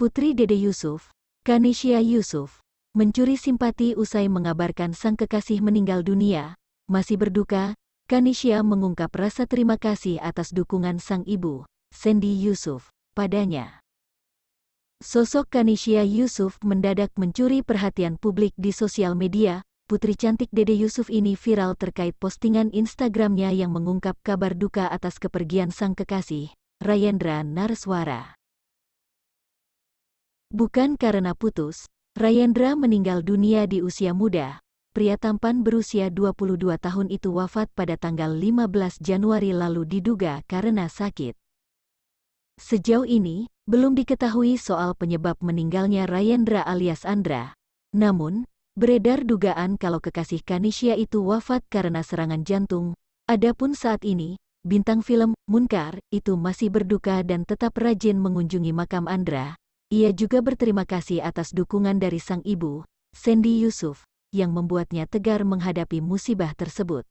Putri Dede Yusuf, Kanishia Yusuf, mencuri simpati usai mengabarkan sang kekasih meninggal dunia. Masih berduka, Kanishia mengungkap rasa terima kasih atas dukungan sang ibu, Sandy Yusuf, padanya. Sosok Kanishia Yusuf mendadak mencuri perhatian publik di sosial media. Putri cantik Dede Yusuf ini viral terkait postingan Instagramnya yang mengungkap kabar duka atas kepergian sang kekasih, Rayendra Narswara. Bukan karena putus, Rayendra meninggal dunia di usia muda. Pria tampan berusia 22 tahun itu wafat pada tanggal 15 Januari lalu diduga karena sakit. Sejauh ini, belum diketahui soal penyebab meninggalnya Rayendra alias Andra. Namun, beredar dugaan kalau kekasih Kanishia itu wafat karena serangan jantung. Adapun saat ini, bintang film Munkar itu masih berduka dan tetap rajin mengunjungi makam Andra. Ia juga berterima kasih atas dukungan dari sang ibu, Sandy Yusuf, yang membuatnya tegar menghadapi musibah tersebut.